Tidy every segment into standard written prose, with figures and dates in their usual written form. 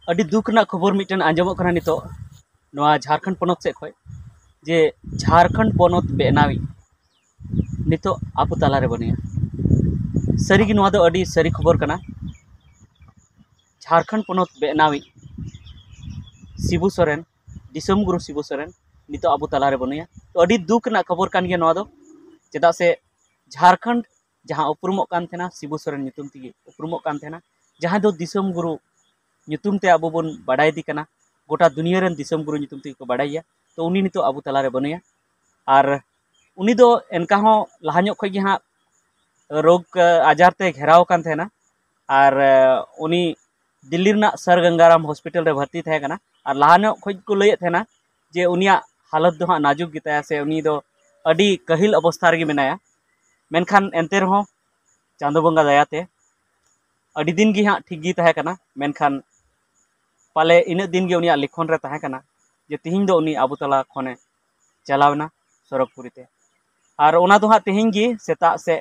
अड़ी दुख ना खबर मिटन आंजमोग कना नितो नवा झारखंड पनत से खय जे झारखंड पनत बेनावी नितो आपु तालारे बनिया सरी नवा दो अड़ी सरी खबर कना। झारखंड पनत बेनावी शिबू सोरेन दिसम गुरु शिबू सोरेन नितो आपु तालारे बनिया तो अड़ी दुख ना खबर कान गया नवा दो चेदा से झारखंड जहाँ उपरुमोग कान थेना शिबू सोरेन नितुम तिगी उपरुमोग कान थेना जहाँ दो दिसम गुरु नितुम ते आबो बन बाडाय दी कना गोटा दुनिया रेन दिसम गुरु नितुम ते को बाडाया तो उनी नितो आबो तालारे बनिया और उनी दो एनका हो लहा ᱧᱚᱜ खय गे हाँ रोग आजार ते घेराव कान थेना और उनी दिल्ली रना सर गंगाराम हॉस्पिटल रे भर्ती थे कना और लहा ᱧᱚᱜ खय को लयत थेना जे उनिया हालत दो हाँ नाजुक गिताया से उनी दो अडी कहिल अवस्था रे मेनाया मेनखान एनते रहो चांदो बंगा दयाते अडी दिन गी हाँ ठीक गी तहे कना मेनखान पाले इन दिन गे उनिया लिखन रे तहे कना जे तिहिं दो उनी आबो तला खने चलावना सरकपुरी ते और ओना दो हाँ तिहिं गी सेता से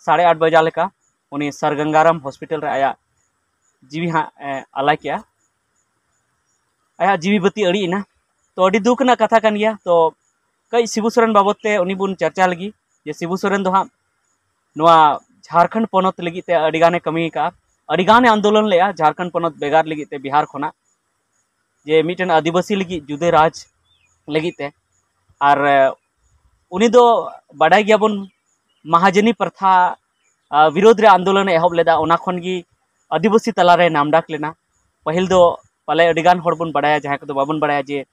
8:30 बजा लेका उनी सर गंगाराम हॉस्पिटल रे आया जीवी हाँ आलाय किया आया जीवी बत्ती अड़ी इना तो अड़ी दुख ना कथा कान गया तो कई शिबू सोरेन बाबत ते उनी बुन चर्चा लगी जे शिबू सोरेन दो हाँ नवा झारखंड पनत लगी ते अडिगाने कमी का अडिगाने आंदोलन ले झारखंड पनत बेगार लगी ते बिहार खोना जे मिटन आदिवासी लगी जुदे राज लगी ते और उनी दो बाडाय गया बन महाजनी प्रथा विरोध रे आंदोलन एहब लेदा ओना खन गी आदिवासी तलारे नामडाक लेना पहिल दो पाले अडिगान हर बन बाडाया जहां को दो बाबन बाडाया जे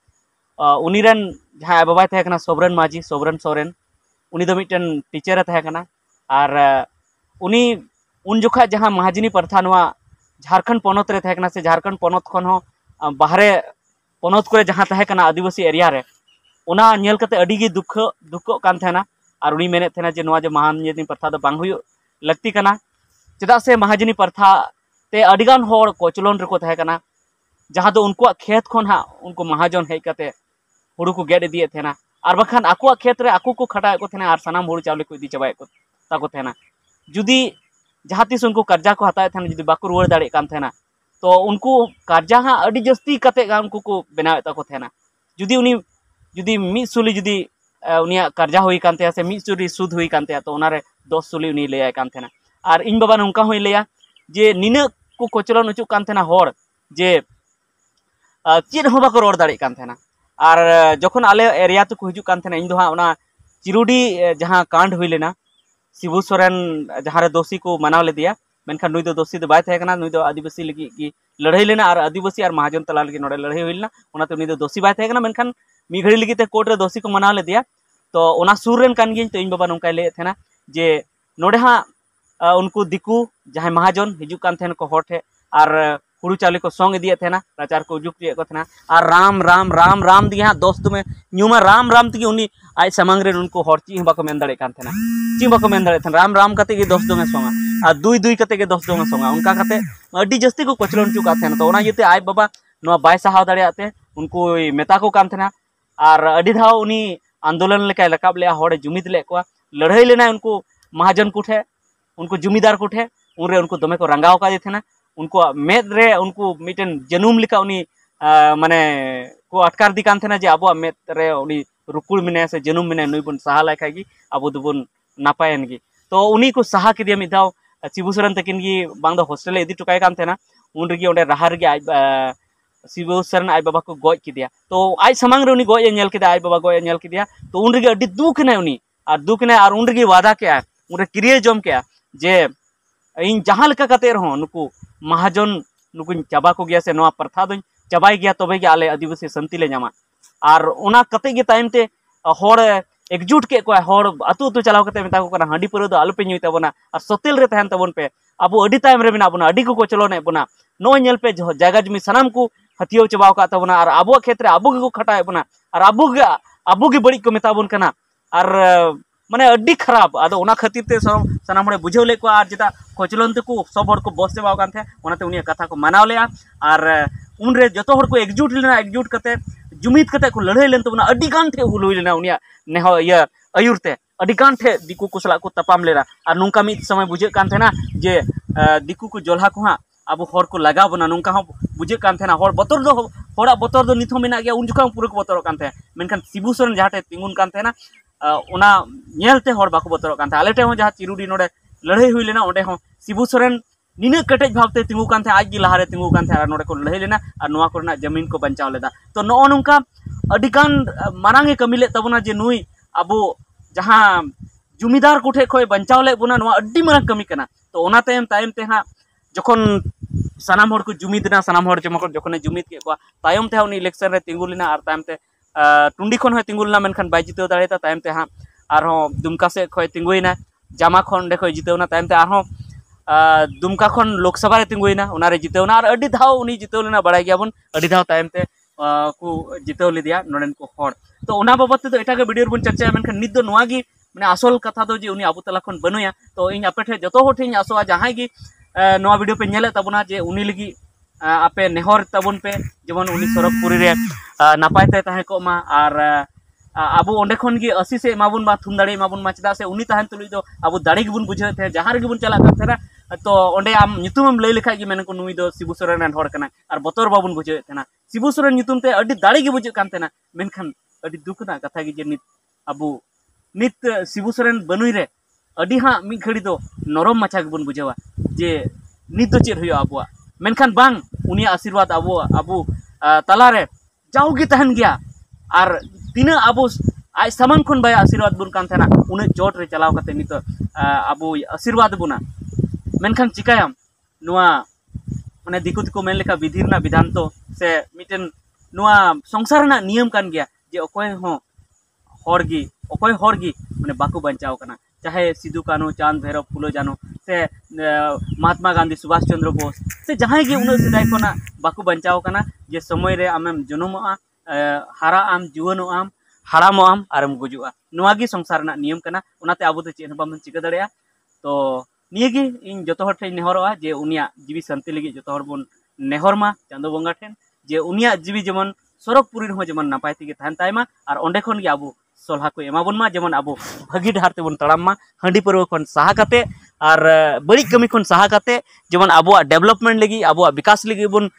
उनी रेन जहां बाबाय तहे कना सोबरन माजी सोबरन सोरेन उनी दो मिटन टीचर तहे कना और उनी उन जोखा जहां महाजनी प्रथा नवा झारखंड पनत रे तहे कना से झारखंड पनत खन हो बाहरे पनत को जहां तहे कना आदिवासी एरिया रे ओना नेल कते अडी गी दुख कान थेना और उनी मेने थेना जे नवा जे महाजनी प्रथा दो बांग हुयो लगती कना चेदा से महाजनी प्रथा ते अडिगान होड़ कोचलोन रेको तहे कना जहां दो उनको खेत खन हा उनको महाजन हेज कते हुड़ू को गेड इदिए थेना और बखान आको खेत रे आको को खटाए को थेना और सनाम हुड़ू चावले को इदी चबाए को ताको थेना जुदी जहां तिस उनको कर्जा को हताए थेना जुदी बाको रुवाड़ दाड़े कान थेना तो उनको कर्जा हाँ अडी जस्ती कते गा उनको को बनावे ताको थेना जुदी उनी जुदी मी सुली जुदी उनिया कर्जा हुई कानते से मी सुली सुद हुई कानते तो उनारे 10 सुली उनी लेया कान थेना और इन बाबा नौका हुई लेया जे निना को कोचलन उचुक कान थेना होड़ जे चेद हो बाको रोड़ दाड़े कान थेना और जखन आले एरिया तो हिजू कान थेना इन दो हाँ उना चिरुडी जहां कांड हुई लेना शिबू सोरेन जहां रे दोषी को मनाव ले दिया मेनखान नुई दो दोषी दो बाय थे कना नुई दो आदिवासी लगी की लड़ाई लेना और आदिवासी और महाजन तला लगी नोडे लड़ाई हुई लेना ओनाते उनी दो दोषी बाय थे कना मेनखान मी घड़ी लगी ते कोर्ट रे दोषी को मनाव ले दिया तो ओना सुर रेन कान गिन तो इन बाबा नोंका ले थेना जे नोडे हाँ उनको दिकू जहां महाजन हिजू कान थेन को होठे और हुड़ू चावले को सोंग इदिए थेना प्रचार को उजुक दिए को थेना और राम राम राम राम दिए हाँ दोस्त में न्यूमा राम राम तगी उनी आज समांग रे उनको हर ची बाको मेन दाड़े कान थेना ची बाको मेन दाड़े थेना राम राम कते गे दोस्त में सोंगा और दुई दुई कते गे दोस्त में सोंगा उनका कते अड्डी जस्ती को कोचलन चुका थेना तो ओना येते आय बाबा नवा बाय सहाव दाड़ेयाते उनको मेता को कान थेना और अड्डी धाव उनी आंदोलन लेका लकाब ले हर जुमिद ले को लड़ाई लेना उनको महाजन कुठे उनको जुमीदार कुठे उनरे उनको दमे को रंगाव का थेना उनको मेद रे उनको मिटन जनुम लिका उनी माने को अटकार दी कान थेना जे आबो मेद रे उनी रुकुड़ मिने से जनुम मिने नुई बन सहा लायखा गी आबो दुबन नापायन गी तो उनी को सहा के दिया मिदाव शिबू सोरेन तकिन गी बांग दो हॉस्टल इदी टुकाय कान थेना उन रेगी ओंडे राहर गे आज शिबू सोरेन आज बाबा को गोज किदिया तो आज समांग रे उनी गोज नेल किदा आज बाबा गोज नेल किदिया तो उन रेगी अड्डी दुख ने उनी और दुख ने और उन रेगी वादा के उन रे क्रिया जम के जे इन जहां लेका कते रहो नुकु महाजन नुकु चाबा को गया से नवा प्रथा दो चाबाई गया तबे गे आले आदिवासी शांति ले जामा और ओना कते गे टाइम ते होड़ एकजुट के को होड़ अतु अतु चलाव कते मेता को कना हांडी पुरो दो आलो पे ᱧᱩᱭ ताबोना और सतेल रे तहन ताबोन पे अबो अडी टाइम रे बिना बोना अडी को चलोने बोना नो नेल पे जायगा जमी सनाम को हथियो चबाव का ताबोना और आबो क्षेत्र आबो के को खटाए बोना और आबो गे बड़ी को मेताबोन कना और माने अड्डी खराब आदो ओना खातिर ते सनाम हड़े बुझाव ले को और जेता कोचलन ते को सब हड़ को बस देवाव कान थे ओनाते उनी कथा को मानाव लेया और उन रे जतो हड़ को एकजुट लेना एकजुट कते जुमिद कते को लड़ाई लेन तबना अड्डी गान थे हुल हुई लेना उनिया नेहो या अयुरते अड्डी गान थे दिकू को सला को तपाम लेना और नुंका मिद समय बुझे कान थे ना जे दिकू को जोल्हा को हाँ अब हर को लगा बना नौका बुझे हर बतर दो हर बतर दो नित मेना गया उन जुका पूरा को बतर कान मेनखान शिबू सोरेन जहाँ तिंगुन कान ओना नेलते हर बाको बतर कान आले टे जहाँ चिरुडी नोडे लड़ाई हुई लेना ओंडे शिबू सोरेन निना कटेज भावते तिंगु कान आज गी लहारे तिंगु कान नोडे को लड़ाई लेना और नोआ कोरना जमीन को बचाव लेदा तो नो नौका अडिगान मारांगे कमी ले तबना जे नुई अब जहाँ जुमीदार कोठे खो बचाव ले बुना नोआ अड्डी मारांग कमी कना तो ओना तायम ते हाँ जखन सानाम हर को जुमीदना सानाम हर जखन जुमीद के तायम ते उनी इलेक्शन रे तिंगु लेना और तायम ते टुंडी खन हो तिंगु लेना मेनखान बाय जितेव दाड़ेता तायम ते हाँ आरहों दुमका से खो तिंगुइना जामा खन खो जितेवना तायम ते आरहों दुमका खन लोकसभा रे तिंगुइना उनारे जितेवना और अड्डी धाव उनी जितेव लेना बड़ाय गयाबन अड्डी धाव तायम ते को जितेव लेदिया नोडेन को हर तो ओना बाबत ते एटागे वीडियो रे बन चर्चा मेनखान नित दो नोआ गी माने आसल कथा दो जे उनी आबो तला खन बनुया तो इन आपे ठे जतो हो ठेኝ आसोआ जहां गी नोआ वीडियो पे नेले तबना जे उनी लगी आपे नेहर तबन पे जेमन उनी सरकपुरी रे नापाय ते ताहे को मा और आबो ओंडे खन गी असी से एमाबुन मा थुम दाड़े एमाबुन मा चदा से उनी ताहन तुलुई दो आबो दाड़ी गिबुन बुझे थे जहां रे गिबुन चला कर तो ओंडे आम नितुमम लई लेखाय गी मेन को नुई दो शिबू सोरेन रन हर कना और बतर बाबुन बुझे थेना शिबू सोरेन नितुम ते अड्डी दाड़ी गी बुझे कान थेना मेनखान अड्डी दुख ना कथा गी जे नित आबो नित शिबू सोरेन बनुई रे अड्डी हाँ मिद घड़ी दो नरम माछा गिबुन बुझेवा जे नित दो चेद हुयो आबुआ मेनखान बांग उनी आशीर्वाद आबो आबो तलारे जाऊगी तहन गया और तीना आबो आज सामान खन बाय आशीर्वाद बुन कान थेना उन चोट रे चलाव कते नित आबो आशीर्वाद बुना मेनखान चिकायाम नुआ माने दिकु दिकु मेन लेखा विधि रना विधान तो से मिटेन नुआ संसार ना नियम कान गया जे अकोय हो हरगी अकोय हरगी माने बाको बचाव कना चाहे सिदू कानू चांद भैरव फुलो जानो से महात्मा गांधी सुभाष चंद्र बोस से जहां गे उन सेदाय कोना बाको बचाव कना जे समय रे आमेम जन्मोआ हारा आम जुवनो आम हारामो आम आरम गुजुआ नुआगी संसार ना नियम कना उनाते आबो ते चेन बाम चिका दड़ेया तो नियगी इन जतो हर ठे नेहरवा जे उनिया जीवी शांति लगी जतो हर बन नेहरमा चांदो बंगा ठेन जे उनिया जीवी जेमन सरकपुरी हो जेमन नापाय तेगे थान तायमा और ओंडे खन गे आबो सोलहा को एमाबन मा जेमन आबो भागी डहार तेबन तड़ाम मा हंडी परव खन साहा काते और बड़ी कमी खन साहा काते जेमन आबो डेवलपमेंट लगी आबो विकास लगी बन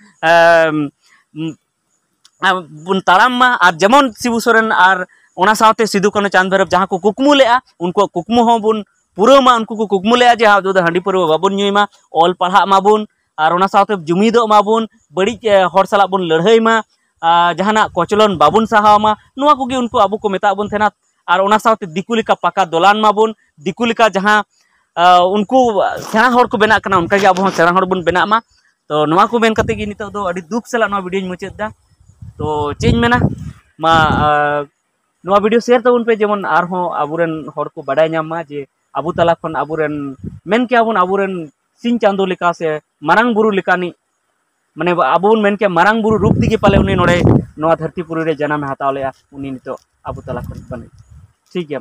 बुन तड़ाम मा और जेमन शिबू सोरेन और ओना साथे सिदू कानू चांद भैरव जहां को कुकमु लेआ उनको कुकमु हो बुन पूरा मा उनको को कुकमु लेआ जे हा दो हंडी परव बाबन नुई मा ऑल पढ़ा माबुन और ओना साथे जुमीदो माबुन बड़ी हर साला बुन लड़ाई मा जहाना कोचलन बाबुन साहामा नुआ को उनको आबो को मेता बन थेना और ओना साथे दिकु लेका पाका दोलान माबुन दिकु लेका जहां उनको सेना हर को बेना कना उनका आबो सेना हर बुन बेना मा तो नुआ को मेन कते गी नितो दो अडी दुख सला नुआ वीडियो मुचाद दा तो चेंज मेना मा नुआ वीडियो शेयर तबन पे जेमन आरहो आबुरेन हर को बाडाय नाम मा जे आबु तला खन आबुरेन मेन के आबुरेन सिंह चांदो लेका से मारांग बुरु लेकानी माने आबो मेन के मारांग बुरु रूप दिगे पाले उनी नोडे नोआ धरतीपुरी रे जन्म हाताव लेया उनी नितो आबु तला खन बने ठीक गया।